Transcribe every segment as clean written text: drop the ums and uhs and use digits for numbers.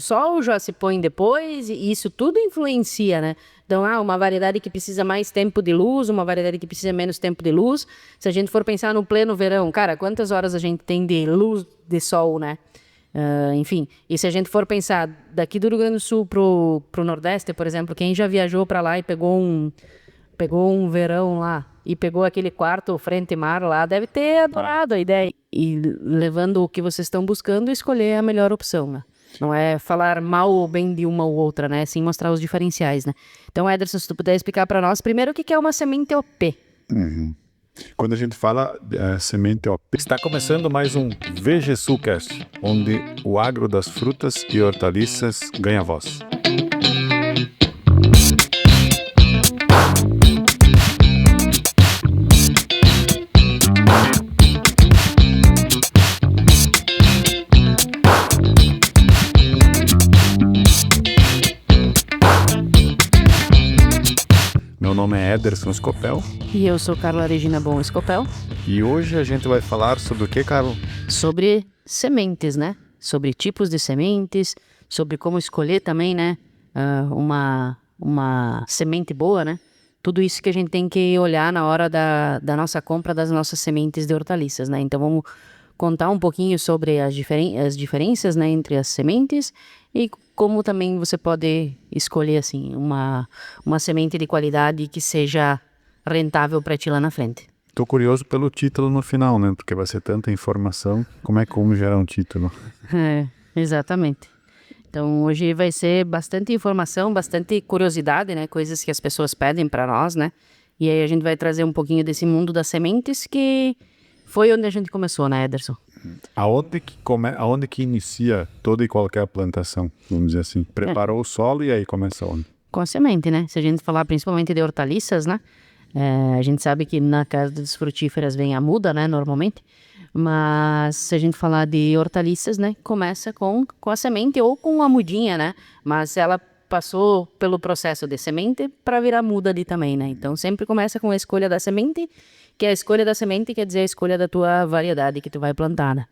O sol já se põe depois e isso tudo influencia, né? Então, uma variedade que precisa mais tempo de luz, uma variedade que precisa menos tempo de luz. Se a gente for pensar no pleno verão, cara, quantas horas a gente tem de luz de sol, né? Enfim, e se a gente for pensar daqui do Rio Grande do Sul pro Nordeste, por exemplo, quem já viajou para lá e pegou um verão lá e pegou aquele quarto frente-mar lá, deve ter adorado a ideia. E levando o que vocês estão buscando, escolher a melhor opção, né? Não é falar mal ou bem de uma ou outra, né? Sim mostrar os diferenciais, né? Então, Ederson, se tu puder explicar para nós, primeiro, o que é uma semente OP? Quando a gente fala de semente OP, está começando mais um VGSulcast, onde o agro das frutas e hortaliças ganha voz. Meu nome é Ederson Scopel. E eu sou Carla Regina Bom Scopel. E hoje a gente vai falar sobre o que, Carla? Sobre sementes, né? Sobre tipos de sementes, sobre como escolher também, né? Uma semente boa, né? Tudo isso que a gente tem que olhar na hora da nossa compra das nossas sementes de hortaliças, né? Então vamos contar um pouquinho sobre as diferenças, né, entre as sementes e como também você pode escolher assim uma semente de qualidade que seja rentável para ti lá na frente. Tô curioso pelo título no final, né? Porque vai ser tanta informação. Como gerar um título? Exatamente. Então hoje vai ser bastante informação, bastante curiosidade, né? Coisas que as pessoas pedem para nós, né? E aí a gente vai trazer um pouquinho desse mundo das sementes que foi onde a gente começou, né, Ederson? Aonde que inicia toda e qualquer plantação, vamos dizer assim? Preparou o solo e aí começa onde? Com a semente, né? Se a gente falar principalmente de hortaliças, né? A gente sabe que na casa das frutíferas vem a muda, né, normalmente. Mas se a gente falar de hortaliças, né, começa com a semente ou com a mudinha, né? Mas ela passou pelo processo de semente para virar muda ali também, né? Então sempre começa com a escolha da semente, que a escolha da semente quer dizer a escolha da tua variedade que tu vai plantar, né?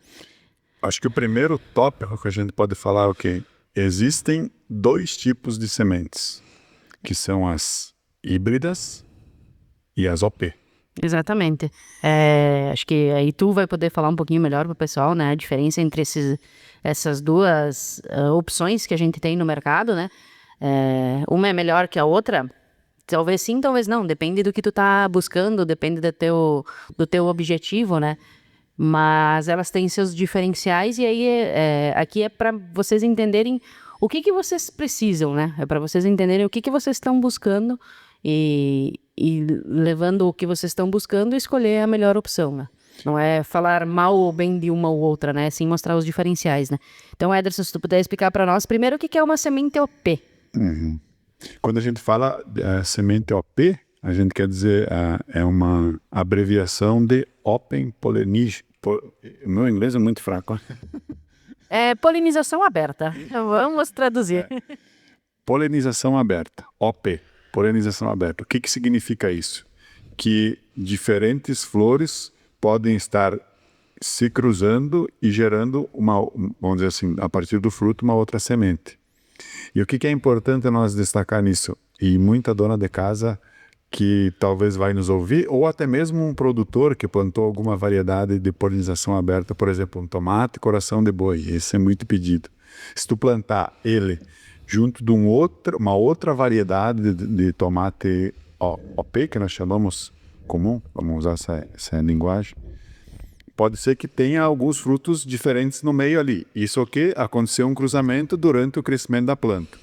Acho que o primeiro tópico que a gente pode falar é o quê? Existem dois tipos de sementes, que são as híbridas e as OP. Exatamente. Acho que aí tu vai poder falar um pouquinho melhor pro pessoal, né? A diferença entre essas duas opções que a gente tem no mercado, né? Uma é melhor que a outra. Talvez sim, talvez não. Depende do que tu tá buscando, depende do teu objetivo, né? Mas elas têm seus diferenciais e aí aqui é para vocês entenderem o que vocês precisam, né? É para vocês entenderem o que vocês estão buscando e levando o que vocês estão buscando, escolher a melhor opção, né? Não é falar mal ou bem de uma ou outra, né? Sim mostrar os diferenciais, né? Então, Ederson, se tu puder explicar para nós, primeiro, o que é uma semente OP? Quando a gente fala de semente OP, a gente quer dizer, é uma abreviação de Open Pollination. Meu inglês é muito fraco. Polinização aberta. Vamos traduzir. Polinização aberta, OP, polinização aberta. O que significa isso? Que diferentes flores podem estar se cruzando e gerando vamos dizer assim, a partir do fruto, uma outra semente. E o que é importante nós destacar nisso? E muita dona de casa que talvez vai nos ouvir, ou até mesmo um produtor que plantou alguma variedade de polinização aberta, por exemplo, um tomate coração de boi, esse é muito pedido. Se tu plantar ele junto de uma outra variedade de tomate OP, que nós chamamos comum, vamos usar essa linguagem, pode ser que tenha alguns frutos diferentes no meio ali. Isso que aconteceu um cruzamento durante o crescimento da planta.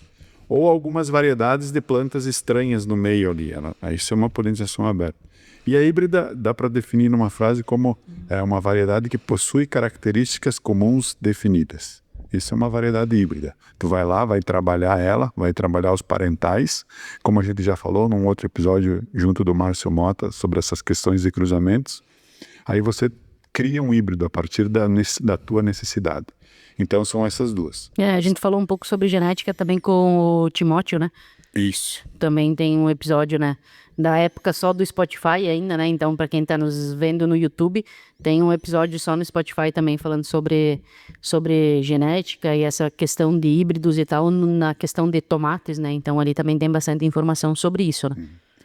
Ou algumas variedades de plantas estranhas no meio ali. Isso é uma polinização aberta. E a híbrida dá para definir numa frase como uma variedade que possui características comuns definidas. Isso é uma variedade híbrida. Tu vai lá, vai trabalhar ela, vai trabalhar os parentais, como a gente já falou num outro episódio junto do Márcio Mota sobre essas questões de cruzamentos. Aí você cria um híbrido a partir da tua necessidade. Então são essas duas. A gente falou um pouco sobre genética também com o Timóteo, né? Isso. Também tem um episódio, né, da época só do Spotify ainda, né? Então, para quem está nos vendo no YouTube, tem um episódio só no Spotify também falando sobre genética e essa questão de híbridos e tal, na questão de tomates, né? Então, ali também tem bastante informação sobre isso, né?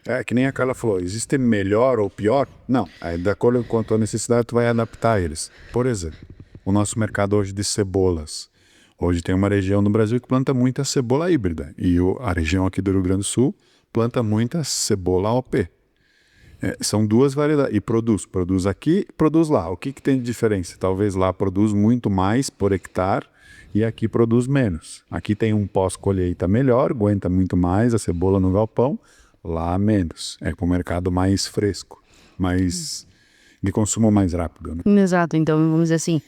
É que nem a Carla falou, existe melhor ou pior? Não, aí de acordo com a tua necessidade, tu vai adaptar eles. Por exemplo, o nosso mercado hoje de cebolas. Hoje tem uma região no Brasil que planta muita cebola híbrida. E a região aqui do Rio Grande do Sul planta muita cebola OP. São duas variedades. E produz aqui, produz lá. O que tem de diferença? Talvez lá produz muito mais por hectare e aqui produz menos. Aqui tem um pós-colheita melhor, aguenta muito mais a cebola no galpão, lá menos. É para o mercado mais fresco, mais de consumo mais rápido, né? Exato, então vamos dizer assim,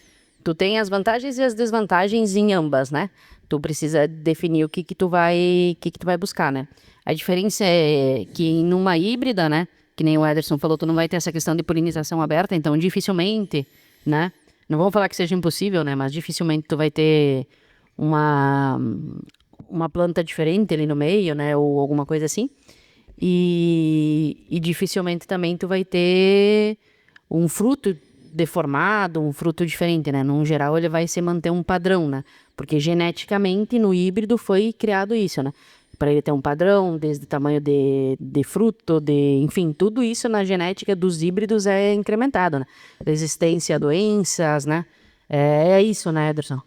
tu tem as vantagens e as desvantagens em ambas, né? Tu precisa definir o que tu vai buscar, né? A diferença é que numa híbrida, né? Que nem o Ederson falou, tu não vai ter essa questão de polinização aberta, então dificilmente, né? Não vamos falar que seja impossível, né? Mas dificilmente tu vai ter uma planta diferente ali no meio, né? Ou alguma coisa assim. E dificilmente também tu vai ter um fruto deformado, um fruto diferente, né? No geral, ele vai se manter um padrão, né? Porque geneticamente no híbrido foi criado isso, né? Para ele ter um padrão, desde tamanho de fruto, enfim, tudo isso na genética dos híbridos é incrementado, né? Resistência a doenças, né? É isso, né, Ederson?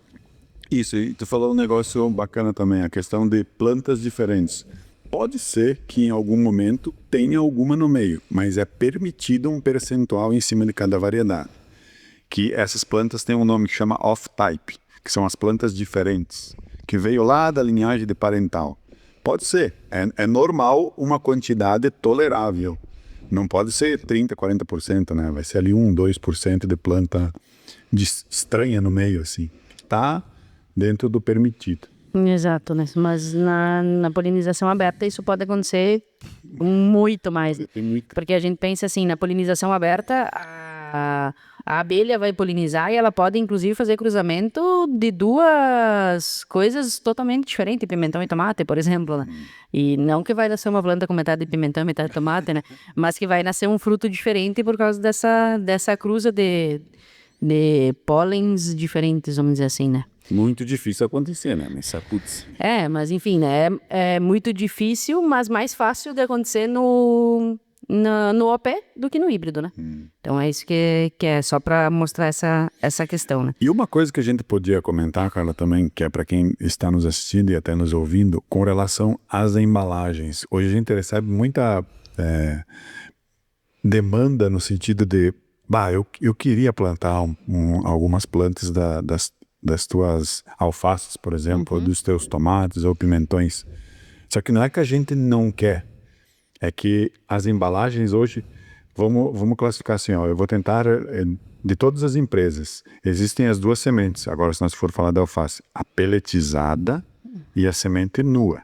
Isso, e tu falou um negócio bacana também, a questão de plantas diferentes. Pode ser que em algum momento tenha alguma no meio, mas é permitido um percentual em cima de cada variedade. Que essas plantas têm um nome que chama off-type, que são as plantas diferentes, que veio lá da linhagem de parental. Pode ser, é normal uma quantidade tolerável. Não pode ser 30%, 40%, né? Vai ser ali 1%, 2% de planta estranha no meio, assim. Tá dentro do permitido. Exato, né? Mas na polinização aberta isso pode acontecer muito mais. Porque a gente pensa assim, na polinização aberta, a abelha vai polinizar e ela pode inclusive fazer cruzamento de duas coisas totalmente diferentes, pimentão e tomate, por exemplo, né? E não que vai nascer uma planta com metade de pimentão e metade de tomate, né? Mas que vai nascer um fruto diferente por causa dessa cruza de pólens diferentes, vamos dizer assim, né? Muito difícil acontecer, né? Mas, putz. Mas enfim, né? É muito difícil, mas mais fácil de acontecer no OP do que no híbrido, né? Então é isso que é só para mostrar essa questão, né? E uma coisa que a gente podia comentar, Carla, também, que é para quem está nos assistindo e até nos ouvindo, com relação às embalagens. Hoje a gente recebe muita demanda no sentido de, eu queria plantar algumas plantas das tuas alfaces, por exemplo, ou dos teus tomates ou pimentões. Só que não é que a gente não quer, é que as embalagens hoje, vamos classificar assim, ó, eu vou tentar, de todas as empresas, existem as duas sementes, agora se nós for falar da alface, a pelletizada e a semente nua.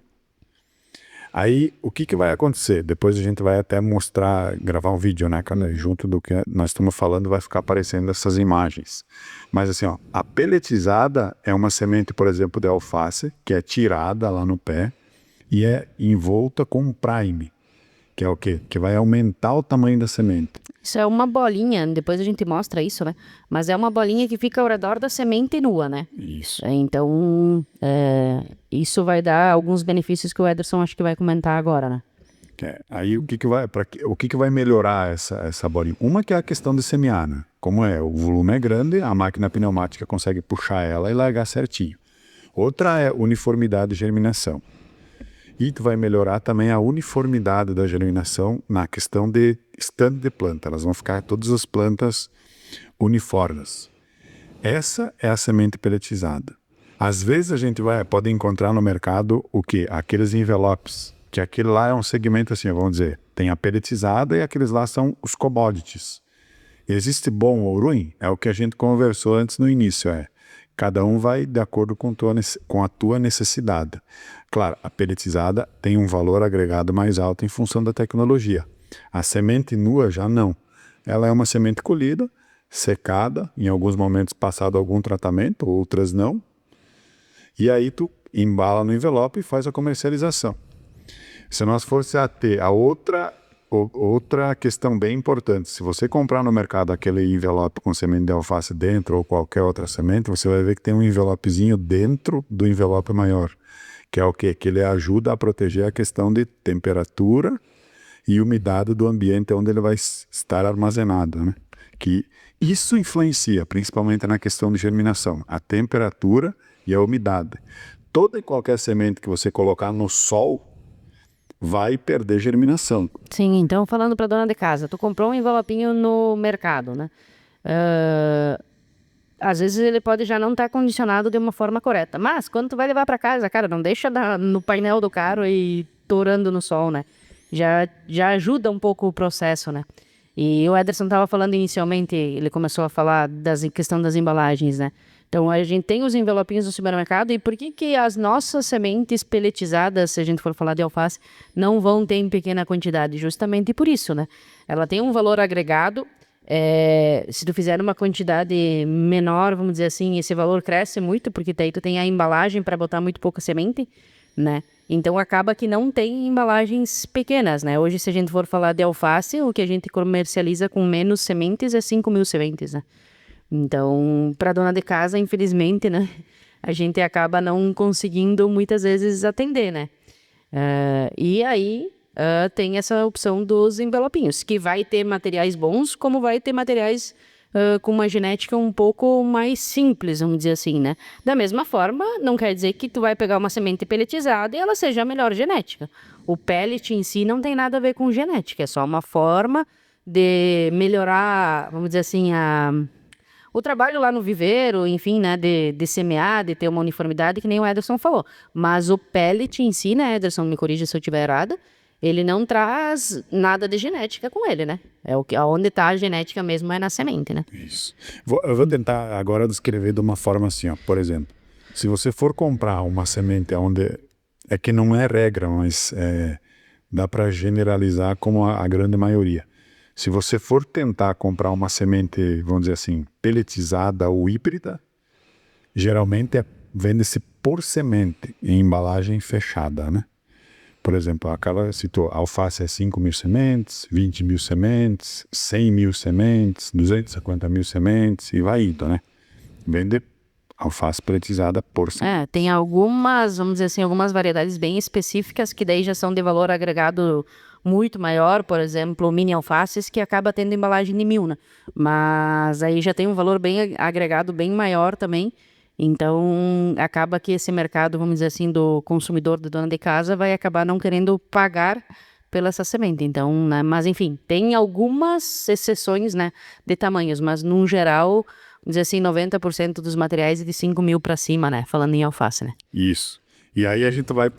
Aí, o que vai acontecer? Depois a gente vai até mostrar, gravar um vídeo, né, cara? Junto do que nós estamos falando, vai ficar aparecendo essas imagens. Mas assim, ó, a pelletizada é uma semente, por exemplo, de alface, que é tirada lá no pé e é envolta com um prime, que é o quê? Que vai aumentar o tamanho da semente. Isso é uma bolinha, depois a gente mostra isso, né? Mas é uma bolinha que fica ao redor da semente nua, né? Isso. Então, isso vai dar alguns benefícios que o Ederson acho que vai comentar agora, né? Aí o que vai melhorar essa bolinha? Uma que é a questão de semear, né? Como o volume é grande, a máquina pneumática consegue puxar ela e largar certinho. Outra é uniformidade de germinação. E tu vai melhorar também a uniformidade da germinação na questão de estande de planta. Elas vão ficar todas as plantas uniformes. Essa é a semente pelletizada. Às vezes a gente pode encontrar no mercado o quê? Aqueles envelopes, que aquele lá é um segmento assim, vamos dizer, tem a pelletizada e aqueles lá são os commodities. Existe bom ou ruim? É o que a gente conversou antes no início, cada um vai de acordo com a tua necessidade. Claro, a pelletizada tem um valor agregado mais alto em função da tecnologia. A semente nua já não. Ela é uma semente colhida, secada, em alguns momentos passado algum tratamento, outras não. E aí tu embala no envelope e faz a comercialização. Se nós fosse a ter a outra outra questão bem importante, se você comprar no mercado aquele envelope com semente de alface dentro ou qualquer outra semente, você vai ver que tem um envelopezinho dentro do envelope maior, que é o quê? Que ele ajuda a proteger a questão de temperatura e umidade do ambiente onde ele vai estar armazenado, né? Que isso influencia principalmente na questão de germinação, a temperatura e a umidade. Toda e qualquer semente que você colocar no sol vai perder germinação. Sim, então falando para dona de casa, tu comprou um envelopinho no mercado, né? Às vezes ele pode já não estar condicionado de uma forma correta, mas quando tu vai levar para casa, cara, não deixa no painel do carro e torando no sol, né? Já ajuda um pouco o processo, né? E o Ederson estava falando inicialmente, ele começou a falar questão das embalagens, né? Então, a gente tem os envelopinhos no supermercado, e por que as nossas sementes peletizadas, se a gente for falar de alface, não vão ter em pequena quantidade? Justamente por isso, né? Ela tem um valor agregado, se tu fizer uma quantidade menor, vamos dizer assim, esse valor cresce muito, porque daí tu tem a embalagem para botar muito pouca semente, né? Então, acaba que não tem embalagens pequenas, né? Hoje, se a gente for falar de alface, o que a gente comercializa com menos sementes é 5.000 sementes, né? Então, para dona de casa, infelizmente, né, a gente acaba não conseguindo muitas vezes atender, né? E aí tem essa opção dos envelopinhos, que vai ter materiais bons, como vai ter materiais com uma genética um pouco mais simples, vamos dizer assim, né? Da mesma forma, não quer dizer que tu vai pegar uma semente pelletizada e ela seja a melhor genética. O pellet em si não tem nada a ver com genética, é só uma forma de melhorar, vamos dizer assim, o trabalho lá no viveiro, enfim, né, de semear, de ter uma uniformidade, que nem o Ederson falou. Mas o pellet em si, né, Ederson, me corrija se eu estiver errada, ele não traz nada de genética com ele, né? Onde está a genética mesmo é na semente, né? Isso. Eu vou tentar agora descrever de uma forma assim, ó. Por exemplo, se você for comprar uma semente onde... É que não é regra, mas dá para generalizar como a grande maioria. Se você for tentar comprar uma semente, vamos dizer assim, pelletizada ou híbrida, geralmente vende-se por semente em embalagem fechada, né? Por exemplo, aquela citou, alface é 5.000 sementes, 20.000 sementes, 100.000 sementes, 250.000 sementes e vai indo, né? Vende alface pelletizada por semente. Tem algumas, vamos dizer assim, algumas variedades bem específicas que daí já são de valor agregado muito maior, por exemplo, mini alfaces, que acaba tendo embalagem de 1.000, né? Mas aí já tem um valor bem agregado, bem maior também. Então, acaba que esse mercado, vamos dizer assim, do consumidor, do dono de casa, vai acabar não querendo pagar pela essa semente. Então, né? Mas enfim, tem algumas exceções, né, de tamanhos, mas no geral, vamos dizer assim, 90% dos materiais é de 5.000 para cima, né? Falando em alface, né? Isso. E aí a gente vai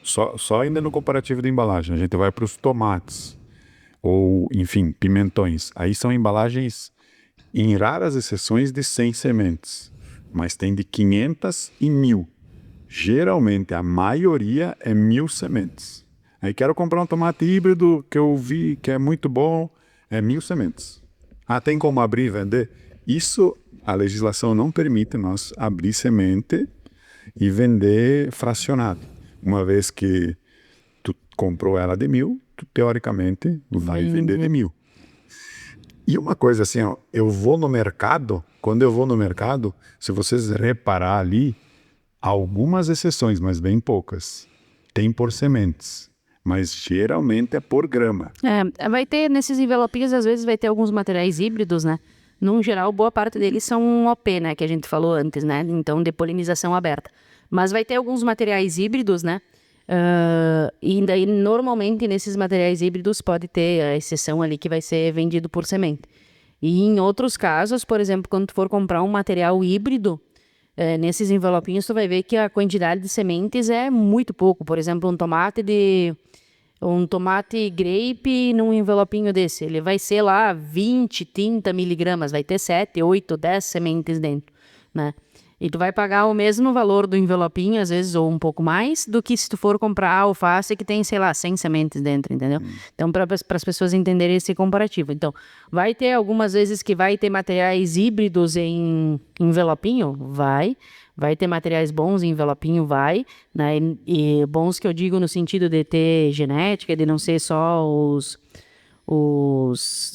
só ainda no comparativo de embalagem, a gente vai para os tomates, ou enfim, pimentões. Aí são embalagens, em raras exceções, de 100 sementes, mas tem de 500 e 1.000. Geralmente, a maioria é 1.000 sementes. Aí quero comprar um tomate híbrido que eu vi que é muito bom, é 1.000 sementes. Tem como abrir e vender? Isso, a legislação não permite nós abrir semente e vender fracionado. Uma vez que tu comprou ela de 1.000, tu teoricamente vai vender de 1.000. E uma coisa assim, ó, quando eu vou no mercado, se vocês reparar ali, algumas exceções, mas bem poucas, tem por sementes, mas geralmente é por grama. Vai ter nesses envelopinhos, às vezes vai ter alguns materiais híbridos, né? No geral, boa parte deles são OP, né? Que a gente falou antes, né? Então, de polinização aberta. Mas vai ter alguns materiais híbridos, né? E daí, normalmente, nesses materiais híbridos pode ter a exceção ali que vai ser vendido por semente. E em outros casos, por exemplo, quando tu for comprar um material híbrido, nesses envelopinhos tu vai ver que a quantidade de sementes é muito pouco. Por exemplo, um tomate grape num envelopinho desse, ele vai ser lá 20, 30 miligramas, vai ter 7, 8, 10 sementes dentro, né? E tu vai pagar o mesmo valor do envelopinho, às vezes, ou um pouco mais, do que se tu for comprar alface que tem, sei lá, 100 sementes dentro, entendeu? Então, para as pessoas entenderem esse comparativo. Então, vai ter algumas vezes que vai ter materiais híbridos em envelopinho? Vai ter materiais bons em envelopinho? Vai. Né? E bons que eu digo no sentido de ter genética, de não ser só os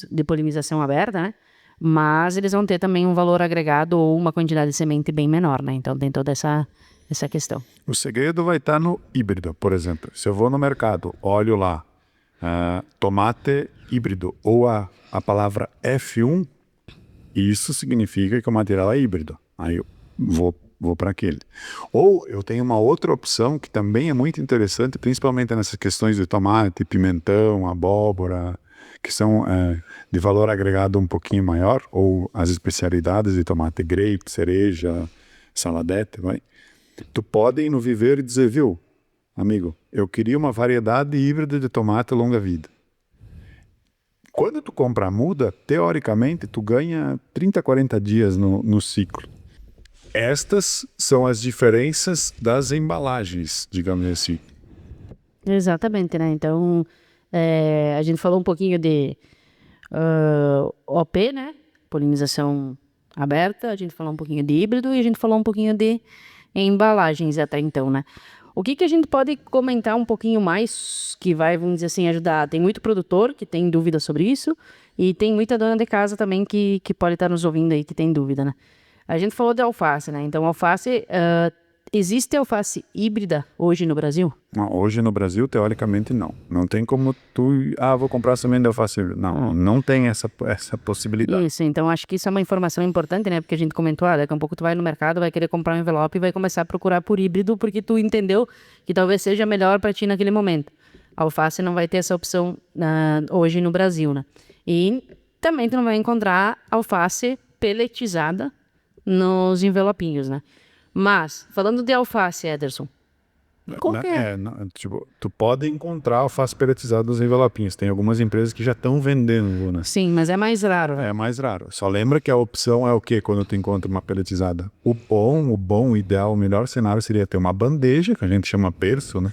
de polinização aberta, né? Mas eles vão ter também um valor agregado ou uma quantidade de semente bem menor, né? Então tem toda essa questão. O segredo vai estar no híbrido, por exemplo. Se eu vou no mercado, olho lá, tomate híbrido ou a palavra F1, isso significa que o material é híbrido. Aí eu vou para aquele. Ou eu tenho uma outra opção que também é muito interessante, principalmente nessas questões de tomate, pimentão, abóbora, que são de valor agregado um pouquinho maior, ou as especialidades de tomate grape, cereja, saladete, vai. Tu pode ir no viveiro e dizer, viu, amigo, eu queria uma variedade híbrida de tomate longa vida. Quando tu compra a muda, teoricamente, tu ganha 30, 40 dias no ciclo. Estas são as diferenças das embalagens, digamos assim. Exatamente, né? Então, a gente falou um pouquinho de OP, né? Polinização aberta, a gente falou um pouquinho de híbrido e a gente falou um pouquinho de embalagens até então, né? O que a gente pode comentar um pouquinho mais que vai, vamos dizer assim, ajudar? Tem muito produtor que tem dúvida sobre isso e tem muita dona de casa também que pode estar nos ouvindo aí que tem dúvida, né? A gente falou de alface, né? Então, alface, existe alface híbrida hoje no Brasil? Hoje no Brasil, teoricamente, não. Não tem como vou comprar semente de alface híbrida. Não tem essa possibilidade. Isso, então acho que isso é uma informação importante, né? Porque a gente comentou, daqui a pouco tu vai no mercado, vai querer comprar um envelope e vai começar a procurar por híbrido porque tu entendeu que talvez seja melhor para ti naquele momento. A alface não vai ter essa opção hoje no Brasil, né? E também tu não vai encontrar alface peletizada nos envelopinhos, né? Mas, falando de alface, Ederson, qual que é? Tu pode encontrar alface peletizada nos envelopinhos. Tem algumas empresas que já estão vendendo, né? Sim, mas é mais raro. É mais raro. Só lembra que a opção é o quê quando tu encontra uma peletizada? O bom, o ideal, o melhor cenário seria ter uma bandeja, que a gente chama berço, né?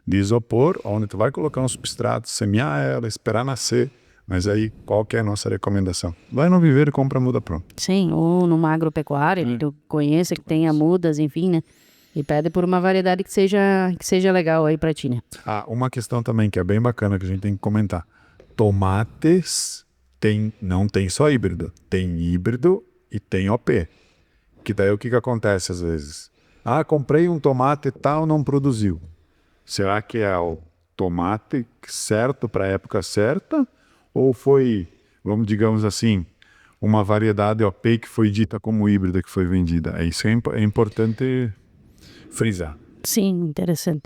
De isopor, onde tu vai colocar um substrato, semear ela, esperar nascer. Mas aí, qual que é a nossa recomendação? Vai no viveiro e compra a muda pronta. Sim, ou numa agropecuária, que tu conheça, que tenha mudas, enfim, né? E pede por uma variedade que seja legal aí pra ti, né? Uma questão também que é bem bacana que a gente tem que comentar. Tomates não tem só híbrido. Tem híbrido e tem OP. Que daí o que acontece às vezes? Comprei um tomate e tal, não produziu. Será que é o tomate certo para a época certa? Ou foi, digamos assim, uma variedade OP que foi dita como híbrida que foi vendida? Isso é importante frisar. Sim, interessante.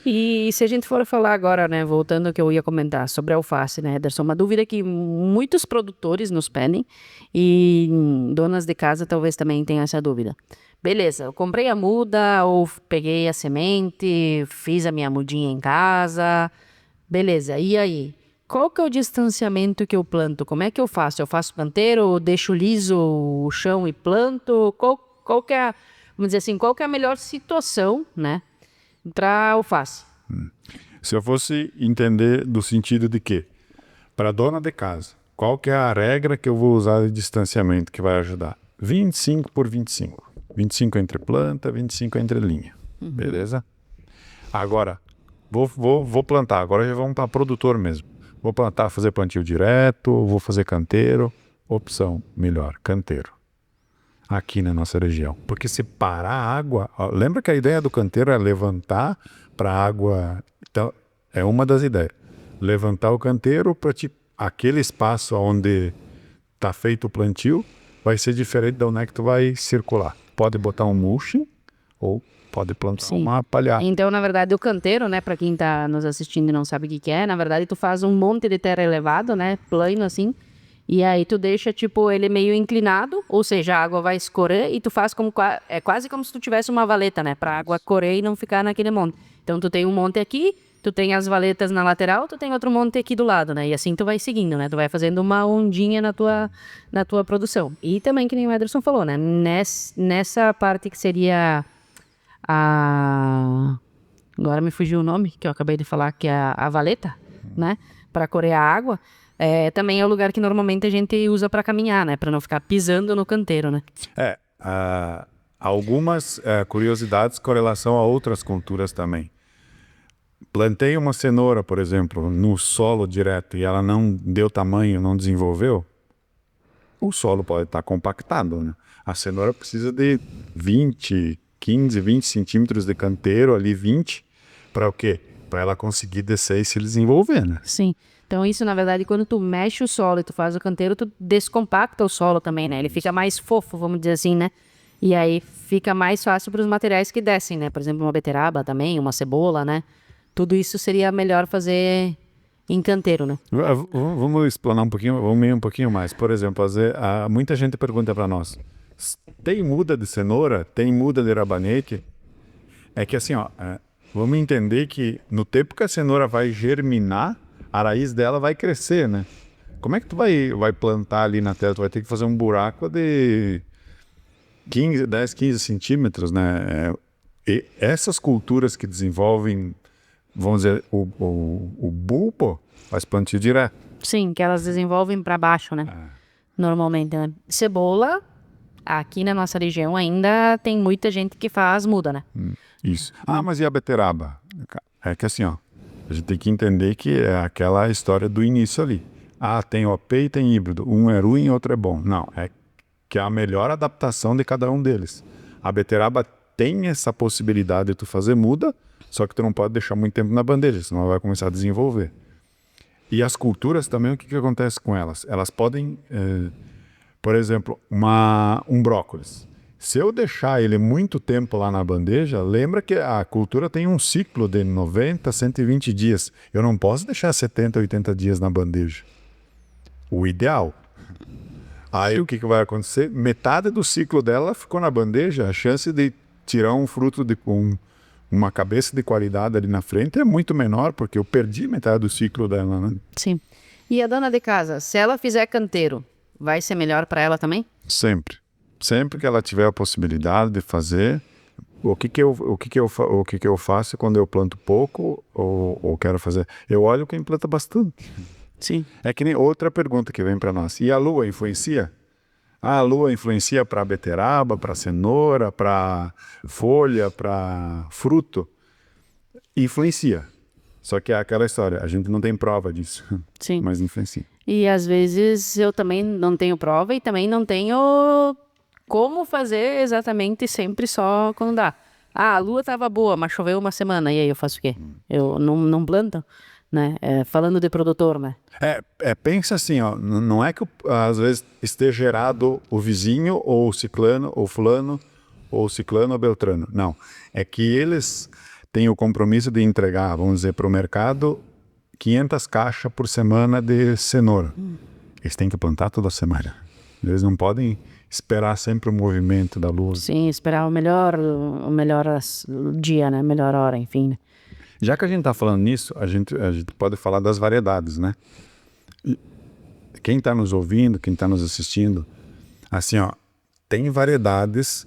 E se a gente for falar agora, né, voltando ao que eu ia comentar sobre a alface, né, Ederson, uma dúvida que muitos produtores nos pedem e donas de casa talvez também tenham essa dúvida. Beleza, eu comprei a muda ou peguei a semente, fiz a minha mudinha em casa, beleza, e aí? Qual que é o distanciamento que eu planto? Como é que eu faço? Eu faço canteiro ou deixo liso o chão e planto? Qual que é, vamos dizer assim, qual que é a melhor situação, né, para alface? Se eu fosse entender do sentido de que, para dona de casa, qual que é a regra que eu vou usar de distanciamento que vai ajudar? 25 por 25. 25 entre planta, 25 entre linha. Beleza? Agora, vou plantar. Agora já vamos para produtor mesmo. Vou plantar, fazer plantio direto, vou fazer canteiro. Opção melhor, canteiro. Aqui na nossa região. Porque se parar a água... lembra que a ideia do canteiro é levantar para a água... Então, é uma das ideias. Levantar o canteiro para aquele espaço onde está feito o plantio vai ser diferente de onde é que tu vai circular. Pode botar um mulching ou pode plantar uma palhada. Então, na verdade, o canteiro, né, para quem tá nos assistindo e não sabe o que é, na verdade, tu faz um monte de terra elevado, né, plano assim, e aí tu deixa, tipo, ele meio inclinado, ou seja, a água vai escorrer e tu faz como, quase como se tu tivesse uma valeta, né, pra água correr e não ficar naquele monte. Então, tu tem um monte aqui, tu tem as valetas na lateral, tu tem outro monte aqui do lado, né? E assim tu vai seguindo, né? Tu vai fazendo uma ondinha na tua produção. E também, que nem o Ederson falou, né? Nessa parte que seria a... Agora me fugiu o nome, que eu acabei de falar, que é a valeta, né? Para corear a água. Também é o lugar que normalmente a gente usa para caminhar, né? Para não ficar pisando no canteiro, né? Algumas curiosidades com relação a outras culturas também. Plantei uma cenoura, por exemplo, no solo direto e ela não deu tamanho, não desenvolveu, o solo pode estar compactado, né? A cenoura precisa de 15, 20 centímetros de canteiro, ali 20, para o quê? Para ela conseguir descer e se desenvolver, né? Sim. Então isso, na verdade, quando tu mexe o solo e tu faz o canteiro, tu descompacta o solo também, né? Ele fica mais fofo, vamos dizer assim, né? E aí fica mais fácil para os materiais que descem, né? Por exemplo, uma beterraba também, uma cebola, né? Tudo isso seria melhor fazer em canteiro, né? Vamos explanar um pouquinho, vamos ir um pouquinho mais. Por exemplo, muita gente pergunta para nós, tem muda de cenoura? Tem muda de rabanete? É que assim, ó, vamos entender que no tempo que a cenoura vai germinar, a raiz dela vai crescer, né? Como é que tu vai plantar ali na terra? Tu vai ter que fazer um buraco de 10, 15 centímetros, né? E essas culturas que desenvolvem, vamos dizer, o bulbo, faz plantio direto. Sim, que elas desenvolvem para baixo, né? Normalmente, né? Cebola, aqui na nossa região ainda tem muita gente que faz muda, né? Isso. Mas e a beterraba? É que assim, ó, a gente tem que entender que é aquela história do início ali. Tem OP e tem híbrido. Um é ruim, outro é bom. Não, é que é a melhor adaptação de cada um deles. A beterraba tem essa possibilidade de tu fazer muda, só que tu não pode deixar muito tempo na bandeja, senão ela vai começar a desenvolver. E as culturas também, o que acontece com elas? Elas podem, por exemplo, um brócolis. Se eu deixar ele muito tempo lá na bandeja, lembra que a cultura tem um ciclo de 90, 120 dias. Eu não posso deixar 70, 80 dias na bandeja. O ideal. Aí o que vai acontecer? Metade do ciclo dela ficou na bandeja, a chance de tirar um fruto com uma cabeça de qualidade ali na frente é muito menor, porque eu perdi metade do ciclo dela, né? Sim. E a dona de casa, se ela fizer canteiro, vai ser melhor para ela também? Sempre. Sempre que ela tiver a possibilidade de fazer, o que eu faço quando eu planto pouco ou quero fazer? Eu olho quem planta bastante. Sim. É que nem outra pergunta que vem para nós. E a lua influencia? A lua influencia para beterraba, para cenoura, para folha, para fruto? Influencia. Só que é aquela história, a gente não tem prova disso. Sim. Mas influencia. E às vezes eu também não tenho prova e também não tenho como fazer exatamente sempre só quando dá. A lua estava boa, mas choveu uma semana, e aí eu faço o quê? Eu não planto, né? Falando de produtor, né? Pensa assim, ó, não é que às vezes esteja errado o vizinho, ou o ciclano, ou fulano, ou ciclano ou beltrano. Não, é que eles têm o compromisso de entregar, vamos dizer, para o mercado 500 caixas por semana de cenoura. Eles têm que plantar toda semana. Eles não podem esperar sempre o movimento da luz. Sim, esperar o melhor dia, né? Melhor hora, enfim, né? Já que a gente está falando nisso, a gente pode falar das variedades, né? Quem está nos ouvindo, quem está nos assistindo, assim, ó, tem variedades.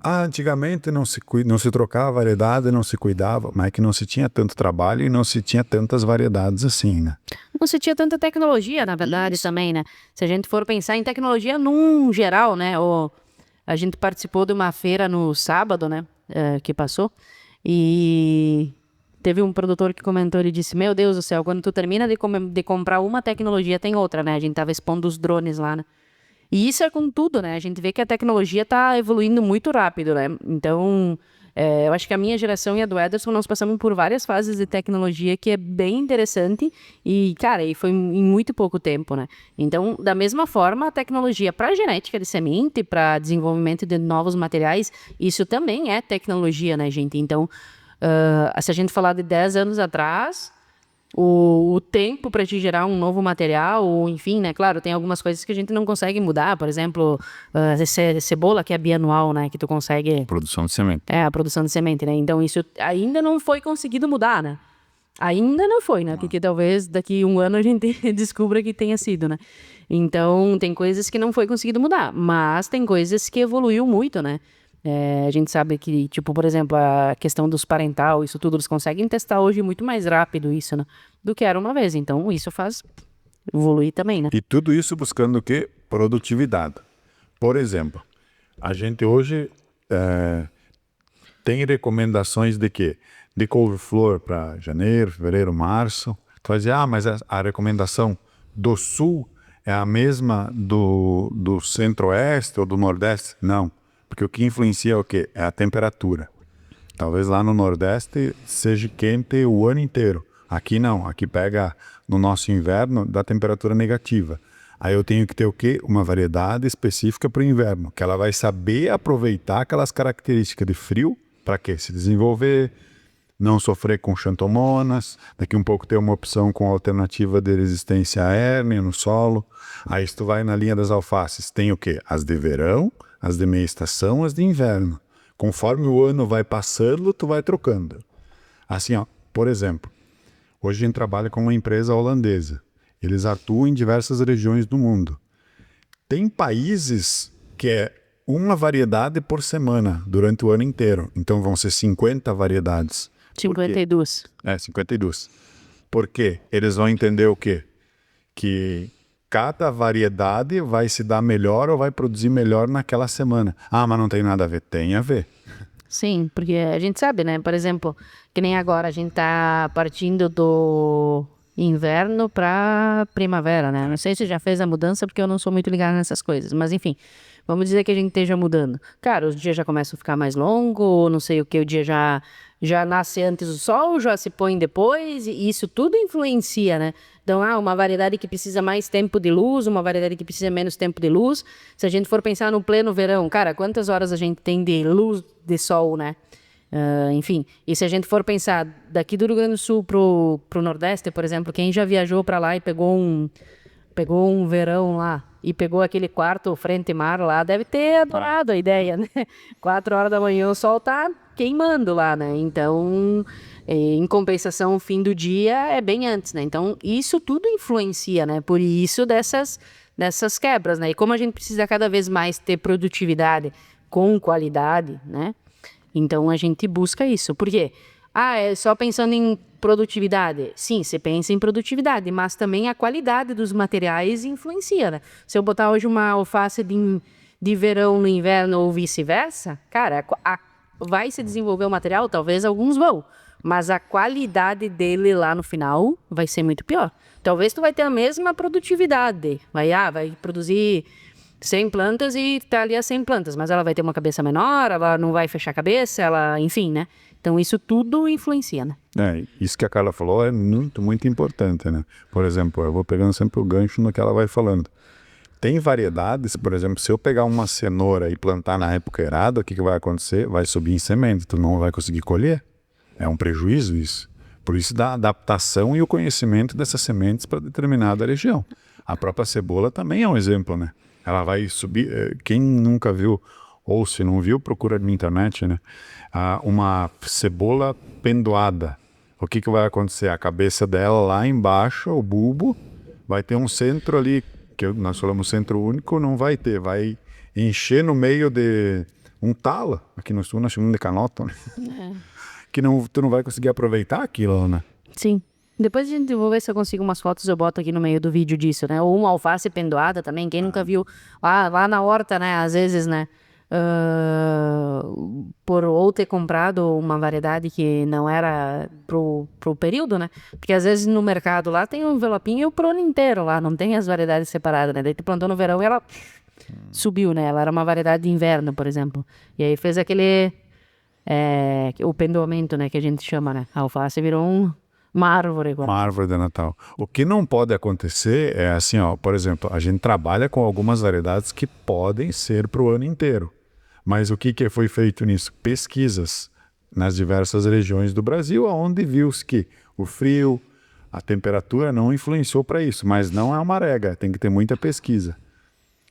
Antigamente não se trocava variedade, não se cuidava, mas é que não se tinha tanto trabalho e não se tinha tantas variedades assim, né? Não se tinha tanta tecnologia, na verdade, também, né? Se a gente for pensar em tecnologia num geral, né? A gente participou de uma feira no sábado, né? Que passou, e teve um produtor que comentou, ele disse, meu Deus do céu, quando tu termina de comprar uma tecnologia, tem outra, né? A gente tava expondo os drones lá, né? E isso é com tudo, né? A gente vê que a tecnologia está evoluindo muito rápido, né? Então, eu acho que a minha geração e a do Ederson, nós passamos por várias fases de tecnologia que é bem interessante e, cara, e foi em muito pouco tempo, né? Então, da mesma forma, a tecnologia para genética de semente, para desenvolvimento de novos materiais, isso também é tecnologia, né, gente? Então, se a gente falar de 10 anos atrás, o tempo para te gerar um novo material, ou enfim, né? Claro, tem algumas coisas que a gente não consegue mudar, por exemplo, cebola, que é bianual, né? Que tu consegue... Produção de semente. A produção de semente, né? Então, isso ainda não foi conseguido mudar, né? Ainda não foi, né? Porque talvez daqui um ano a gente descubra que tenha sido, né? Então, tem coisas que não foi conseguido mudar, mas tem coisas que evoluiu muito, né? A gente sabe que, tipo, por exemplo, a questão dos parental, isso tudo, eles conseguem testar hoje muito mais rápido isso, né? Do que era uma vez. Então, isso faz evoluir também, né? E tudo isso buscando o quê? Produtividade. Por exemplo, a gente hoje tem recomendações de quê? De couve-flor para janeiro, fevereiro, março. Tu vai dizer, mas a recomendação do sul é a mesma do centro-oeste ou do nordeste? Não, porque o que influencia é o quê? É a temperatura. Talvez lá no nordeste seja quente o ano inteiro. Aqui não, aqui pega no nosso inverno da temperatura negativa. Aí eu tenho que ter o quê? Uma variedade específica para o inverno, que ela vai saber aproveitar aquelas características de frio para quê? Se desenvolver, não sofrer com xantomonas, daqui um pouco ter uma opção com alternativa de resistência à hérnia no solo. Aí se tu vai na linha das alfaces, tem o quê? As de verão, as de meia estação, as de inverno. Conforme o ano vai passando, tu vai trocando. Assim, ó, por exemplo, hoje a gente trabalha com uma empresa holandesa. Eles atuam em diversas regiões do mundo. Tem países que é uma variedade por semana durante o ano inteiro. Então vão ser 50 variedades. 52. 52. Por quê? Eles vão entender o quê? Que cada variedade vai se dar melhor ou vai produzir melhor naquela semana. Mas não tem nada a ver. Tem a ver. Sim, porque a gente sabe, né? Por exemplo, que nem agora a gente tá partindo do inverno para primavera, né? Não sei se já fez a mudança, porque eu não sou muito ligada nessas coisas, mas enfim, vamos dizer que a gente esteja mudando. Cara, os dias já começam a ficar mais longos, não sei o que, o dia já nasce antes do sol, já se põe depois, e isso tudo influencia, né? Então, uma variedade que precisa mais tempo de luz, uma variedade que precisa menos tempo de luz. Se a gente for pensar no pleno verão, cara, quantas horas a gente tem de luz de sol, né? Enfim, e se a gente for pensar daqui do Rio Grande do Sul pro Nordeste, por exemplo, quem já viajou para lá e pegou um verão lá e pegou aquele quarto frente-mar lá, deve ter adorado a ideia, né? 4 horas da manhã o sol tá queimando lá, né? Então, em compensação, o fim do dia é bem antes, né? Então, isso tudo influencia, né? Por isso dessas quebras, né? E como a gente precisa cada vez mais ter produtividade com qualidade, né? Então, a gente busca isso. Por quê? É só pensando em produtividade. Sim, você pensa em produtividade, mas também a qualidade dos materiais influencia, né? Se eu botar hoje uma alface de verão no inverno ou vice-versa, cara, vai se desenvolver o material? Talvez alguns vão, mas a qualidade dele lá no final vai ser muito pior. Talvez tu vai ter a mesma produtividade, vai produzir 100 plantas e tá ali as 100 plantas, mas ela vai ter uma cabeça menor, ela não vai fechar a cabeça, enfim, né? Então isso tudo influencia, né? Isso que a Carla falou é muito, muito importante, né? Por exemplo, eu vou pegando sempre o gancho no que ela vai falando. Tem variedades, por exemplo, se eu pegar uma cenoura e plantar na época errada, o que vai acontecer? Vai subir em semente, tu não vai conseguir colher. É um prejuízo isso. Por isso da adaptação e o conhecimento dessas sementes para determinada região. A própria cebola também é um exemplo, né? Ela vai subir, quem nunca viu, ou se não viu, procura na internet, né? Uma cebola pendoada. O que vai acontecer? A cabeça dela lá embaixo, o bulbo, vai ter um centro ali, que nós falamos centro único, não vai ter, vai encher no meio de um talo, aqui no sul nós chamamos de canota, né? Que tu não vai conseguir aproveitar aquilo, né? Sim. Depois a gente, vou ver se eu consigo umas fotos, eu boto aqui no meio do vídeo disso, né? Ou uma alface pendoada também, quem nunca viu lá na horta, né? Às vezes, né? Ou ter comprado uma variedade que não era pro período, né? Porque às vezes no mercado lá tem um envelopinho pro ano inteiro lá, não tem as variedades separadas, né? Daí tu plantou no verão e ela subiu, né? Ela era uma variedade de inverno, por exemplo. E aí fez aquele o pendoamento, né? Que a gente chama, né? A alface virou uma árvore agora. Uma árvore de Natal. O que não pode acontecer é assim, ó, por exemplo, a gente trabalha com algumas variedades que podem ser para o ano inteiro. Mas o que foi feito nisso? Pesquisas nas diversas regiões do Brasil, onde viu-se que o frio, a temperatura não influenciou para isso, mas não é uma regra, tem que ter muita pesquisa.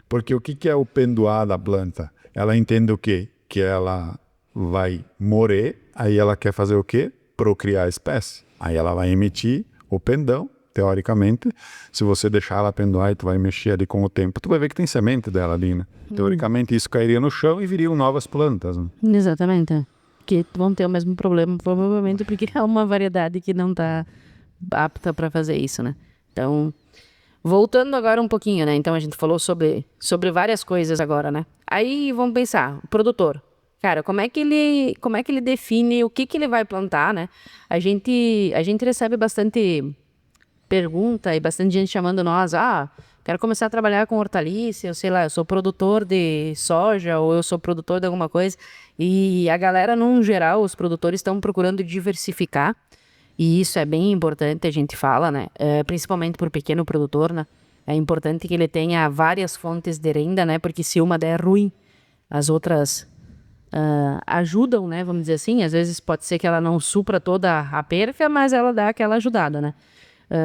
Porque o que é o pendoar da planta? Ela entende o quê? Que ela vai morrer, aí ela quer fazer o quê? Procriar a espécie. Aí ela vai emitir o pendão, teoricamente. Se você deixar ela penduar e tu vai mexer ali com o tempo, tu vai ver que tem semente dela ali, né? Teoricamente isso cairia no chão e viriam novas plantas, né? Exatamente. Que vão ter o mesmo problema, provavelmente, porque é uma variedade que não está apta para fazer isso, né? Então, voltando agora um pouquinho, né? Então a gente falou sobre várias coisas agora, né? Aí vamos pensar, o produtor. Cara, como é que ele define o que ele vai plantar, né? A gente recebe bastante pergunta e bastante gente chamando nós, quero começar a trabalhar com hortaliça, eu sei lá, eu sou produtor de soja ou eu sou produtor de alguma coisa. E a galera, num geral, os produtores estão procurando diversificar. E isso é bem importante, a gente fala, né? Principalmente para o pequeno produtor, né? É importante que ele tenha várias fontes de renda, né? Porque se uma der ruim, as outras ajudam, né? Vamos dizer assim. Às vezes pode ser que ela não supra toda a perca, mas ela dá aquela ajudada, né?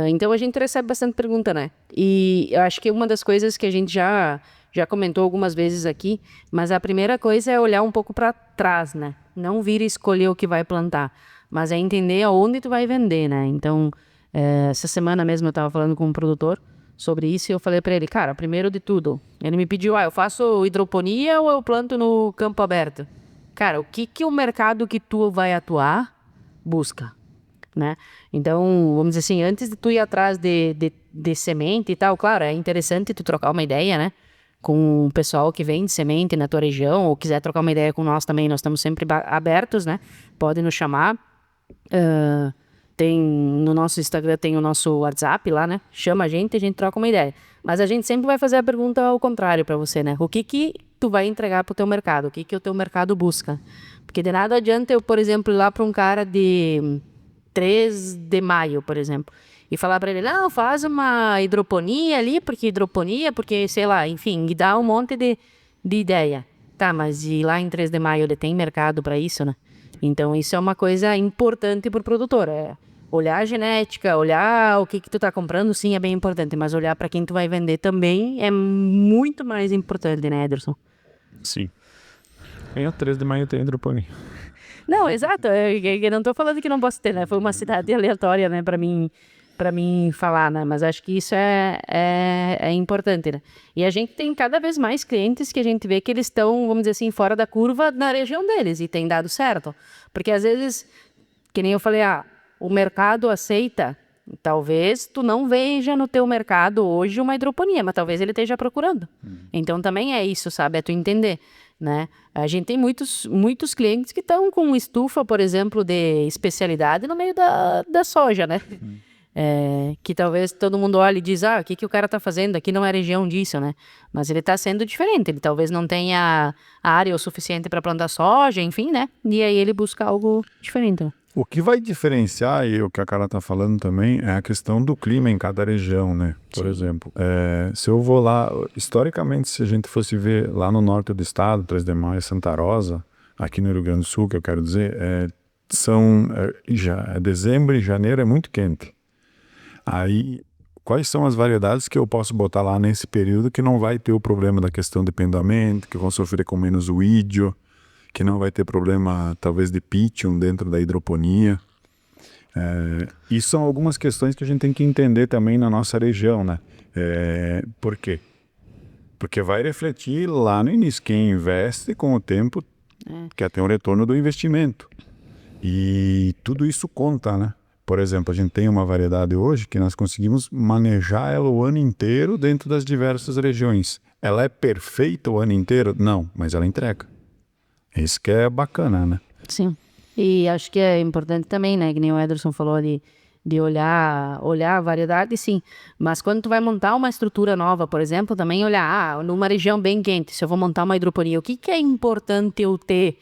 Então a gente recebe bastante pergunta, né? E eu acho que uma das coisas que a gente já comentou algumas vezes aqui, mas a primeira coisa é olhar um pouco para trás, né? Não vir e escolher o que vai plantar, mas é entender aonde tu vai vender, né? Então, essa semana mesmo eu estava falando com um produtor sobre isso e eu falei para ele, cara, primeiro de tudo, ele me pediu, eu faço hidroponia ou eu planto no campo aberto? Cara, o que o mercado que tu vai atuar busca? Né? Então, vamos dizer assim, antes de tu ir atrás de semente e tal, claro, é interessante tu trocar uma ideia, né? Com o pessoal que vende semente na tua região, ou quiser trocar uma ideia com nós também, nós estamos sempre abertos, né? Pode nos chamar. Tem no nosso Instagram, tem o nosso WhatsApp lá, né? Chama a gente troca uma ideia. Mas a gente sempre vai fazer a pergunta ao contrário para você, né? O que tu vai entregar pro teu mercado? O que o teu mercado busca? Porque de nada adianta eu, por exemplo, ir lá para um cara de 3 de maio, por exemplo, e falar para ele, não, faz uma hidroponia ali, porque, sei lá, enfim, e dá um monte de ideia. Tá, mas e lá em 3 de maio ele tem mercado para isso, né? Então isso é uma coisa importante para o produtor, olhar a genética, olhar o que tu tá comprando, sim, é bem importante, mas olhar para quem tu vai vender também é muito mais importante, né, Ederson? Sim. Em 13 de maio tem hidroponia. Não, exato. Eu não tô falando que não posso ter, né? Foi uma cidade aleatória, né, para mim falar, né? Mas acho que isso é importante, né? E a gente tem cada vez mais clientes que a gente vê que eles estão, vamos dizer assim, fora da curva na região deles e tem dado certo. Porque às vezes, que nem eu falei, o mercado aceita, talvez tu não veja no teu mercado hoje uma hidroponia, mas talvez ele esteja procurando. Então também é isso, sabe? É tu entender, né? A gente tem muitos clientes que estão com estufa, por exemplo, de especialidade no meio da soja, né? Que talvez todo mundo olhe e diz, o que o cara está fazendo? Aqui não é região disso, né? Mas ele está sendo diferente, ele talvez não tenha área o suficiente para plantar soja, enfim, né? E aí ele busca algo diferente, né? O que vai diferenciar, e o que a Carla está falando também, é a questão do clima em cada região, né? Por exemplo, se eu vou lá, historicamente, se a gente fosse ver lá no norte do estado, 3 de Maio, Santa Rosa, aqui no Rio Grande do Sul, que eu quero dizer, dezembro e janeiro é muito quente. Aí, quais são as variedades que eu posso botar lá nesse período que não vai ter o problema da questão de pendamento, que vão sofrer com menos uídio, que não vai ter problema, talvez, de pitching dentro da hidroponia. E são algumas questões que a gente tem que entender também na nossa região, né? Por quê? Porque vai refletir lá no início. Quem investe com o tempo quer ter um retorno do investimento. E tudo isso conta, né? Por exemplo, a gente tem uma variedade hoje que nós conseguimos manejar ela o ano inteiro dentro das diversas regiões. Ela é perfeita o ano inteiro? Não, mas ela entrega. Isso que é bacana, né? Sim. E acho que é importante também, né? Que nem o Ederson falou de olhar a variedade, sim. Mas quando tu vai montar uma estrutura nova, por exemplo, também olhar, numa região bem quente, se eu vou montar uma hidroponia, o que é importante eu ter?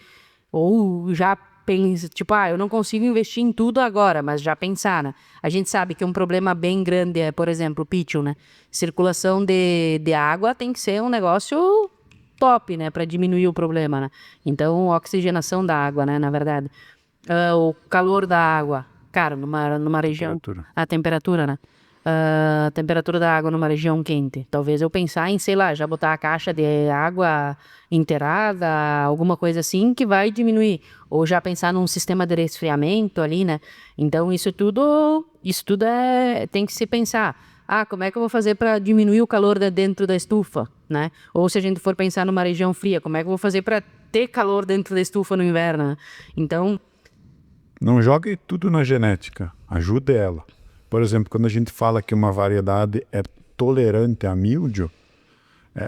Ou já pensa, tipo, eu não consigo investir em tudo agora, mas já pensar, né? A gente sabe que um problema bem grande é, por exemplo, o pitching, né? Circulação de água tem que ser um negócio top, né, para diminuir o problema, né? Então, oxigenação da água, né, na verdade. O calor da água, cara, numa região... A temperatura, né? a temperatura da água numa região quente. Talvez eu pensar em, sei lá, já botar a caixa de água inteirada, alguma coisa assim que vai diminuir. Ou já pensar num sistema de resfriamento ali, né? Então isso tudo tem que se pensar. Como é que eu vou fazer para diminuir o calor dentro da estufa, né? Ou se a gente for pensar numa região fria, como é que eu vou fazer para ter calor dentro da estufa no inverno, né? Então... Não jogue tudo na genética, ajude ela. Por exemplo, quando a gente fala que uma variedade é tolerante a míldio,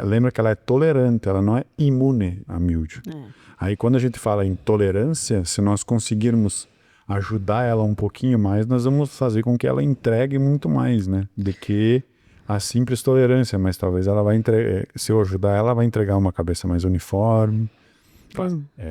lembra que ela é tolerante, ela não é imune a míldio. Aí quando a gente fala em tolerância, se nós conseguirmos ajudar ela um pouquinho mais, nós vamos fazer com que ela entregue muito mais, né? Do que a simples tolerância, mas talvez ela vai entregar, se eu ajudar ela, vai entregar uma cabeça mais uniforme.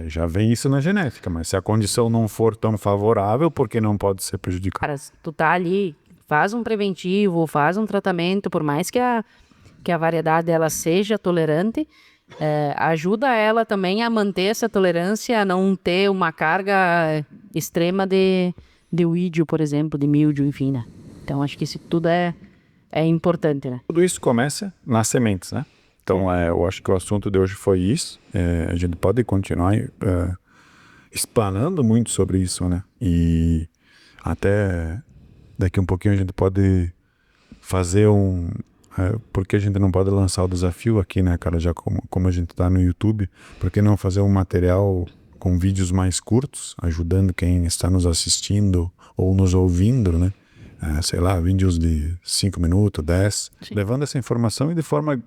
Já vem isso na genética, mas se a condição não for tão favorável, por que não pode ser prejudicada? Cara, tu tá ali, faz um preventivo, faz um tratamento, por mais que a variedade ela seja tolerante, ajuda ela também a manter essa tolerância, a não ter uma carga extrema de weevil, por exemplo, de mildio, enfim, né? Então acho que isso tudo é importante, né? Tudo isso começa nas sementes, né? Então, eu acho que o assunto de hoje foi isso. A gente pode continuar explanando muito sobre isso, né? E até daqui um pouquinho a gente pode fazer porque a gente não pode lançar o desafio aqui, né, cara? Já como a gente tá no YouTube, por que não fazer um material com vídeos mais curtos, ajudando quem está nos assistindo ou nos ouvindo, né? Sei lá, vídeos de 5 minutos, 10, levando essa informação e de forma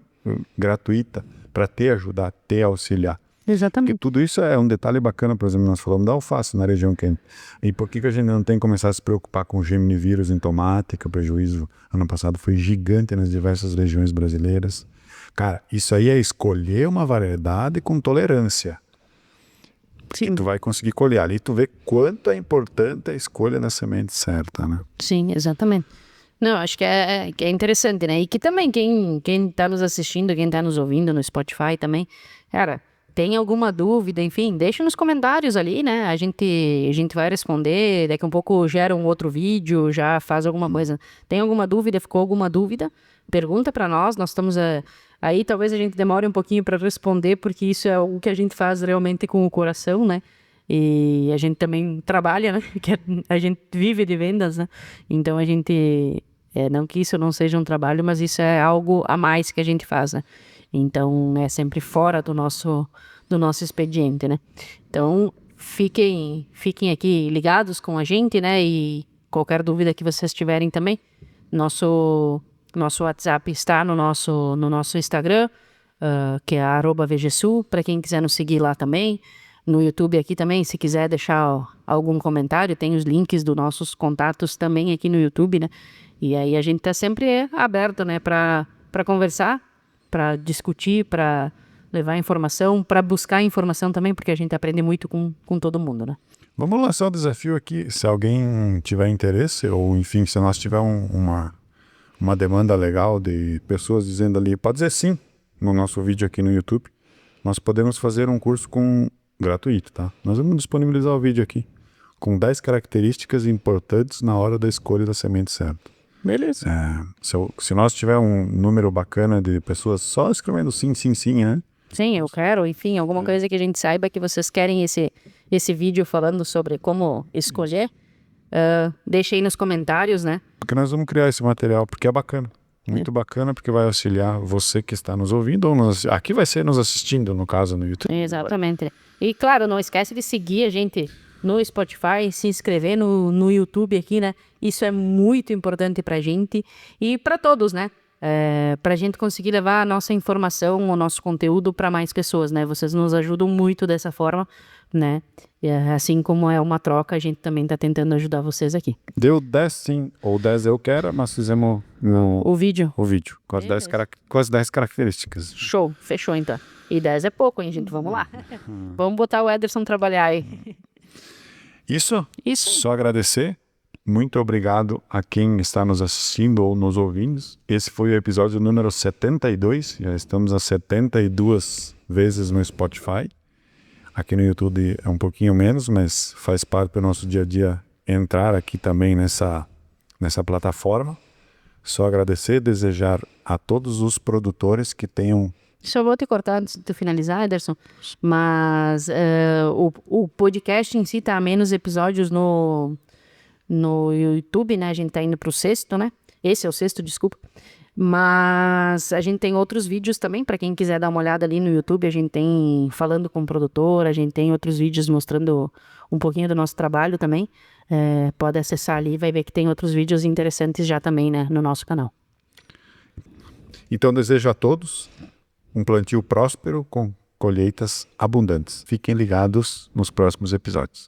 gratuita para ajudar, auxiliar. Exatamente. Porque tudo isso é um detalhe bacana, por exemplo, nós falamos da alface na região quente. E por que a gente não tem que começar a se preocupar com Gemini vírus em tomate, que o prejuízo ano passado foi gigante nas diversas regiões brasileiras. Cara, isso aí é escolher uma variedade com tolerância. Sim. Tu vai conseguir colher ali, tu vê quanto é importante a escolha da semente certa, né? Sim, exatamente. Não, acho que é interessante, né? E que também quem tá nos assistindo, quem tá nos ouvindo no Spotify também, cara, tem alguma dúvida, enfim, deixa nos comentários ali, né? A gente vai responder, daqui a um pouco gera um outro vídeo, já faz alguma coisa. Tem alguma dúvida, ficou alguma dúvida? Pergunta para nós estamos aí, talvez a gente demore um pouquinho para responder, porque isso é o que a gente faz realmente com o coração, né? E a gente também trabalha, né? A gente vive de vendas, né? Então a gente... não que isso não seja um trabalho, mas isso é algo a mais que a gente faz, né? Então é sempre fora do nosso expediente, né? Então fiquem aqui ligados com a gente, né? E qualquer dúvida que vocês tiverem também, nosso WhatsApp está no nosso Instagram, que é @vgsul, para quem quiser nos seguir lá também. No YouTube aqui também, se quiser deixar algum comentário, tem os links dos nossos contatos também aqui no YouTube, né? E aí a gente tá sempre aberto, né, para conversar, para discutir, para levar informação, para buscar informação também, porque a gente aprende muito com todo mundo, né? Vamos lançar o desafio aqui, se alguém tiver interesse, ou enfim, se nós tiver uma demanda legal de pessoas dizendo ali, pode dizer sim, no nosso vídeo aqui no YouTube, nós podemos fazer um curso gratuito, tá? Nós vamos disponibilizar o vídeo aqui, com 10 características importantes na hora da escolha da semente certa. Beleza. Se nós tiver um número bacana de pessoas só escrevendo sim, sim, sim, né? Sim, eu quero, enfim, alguma coisa que a gente saiba que vocês querem esse vídeo falando sobre como escolher, deixe aí nos comentários, né? Porque nós vamos criar esse material, porque é bacana. Muito bacana, porque vai auxiliar você que está nos ouvindo, ou aqui vai ser nos assistindo, no caso, no YouTube. Exatamente. E claro, não esquece de seguir a gente no Spotify, se inscrever no YouTube aqui, né? Isso é muito importante pra gente e pra todos, né? Pra gente conseguir levar a nossa informação, o nosso conteúdo para mais pessoas, né? Vocês nos ajudam muito dessa forma, né? E, assim como é uma troca, a gente também tá tentando ajudar vocês aqui. Deu 10 sim, ou 10 eu quero, mas fizemos o vídeo com as 10 características. Show, fechou então. E 10 é pouco, hein, gente? Vamos lá. Vamos botar o Ederson trabalhar aí. Isso. Só agradecer. Muito obrigado a quem está nos assistindo ou nos ouvindo. Esse foi o episódio número 72. Já estamos a 72 vezes no Spotify. Aqui no YouTube é um pouquinho menos, mas faz parte do nosso dia a dia entrar aqui também nessa plataforma. Só agradecer, desejar a todos os produtores que tenham... Só vou te cortar antes de tu finalizar, Ederson, mas o podcast em si tá a menos episódios no YouTube, né? A gente tá indo pro 6º, né? Esse é o 6º, desculpa. Mas a gente tem outros vídeos também, para quem quiser dar uma olhada ali no YouTube, a gente tem falando com o produtor, a gente tem outros vídeos mostrando um pouquinho do nosso trabalho também. Pode acessar ali, vai ver que tem outros vídeos interessantes já também, né, no nosso canal. Então desejo a todos um plantio próspero com colheitas abundantes. Fiquem ligados nos próximos episódios.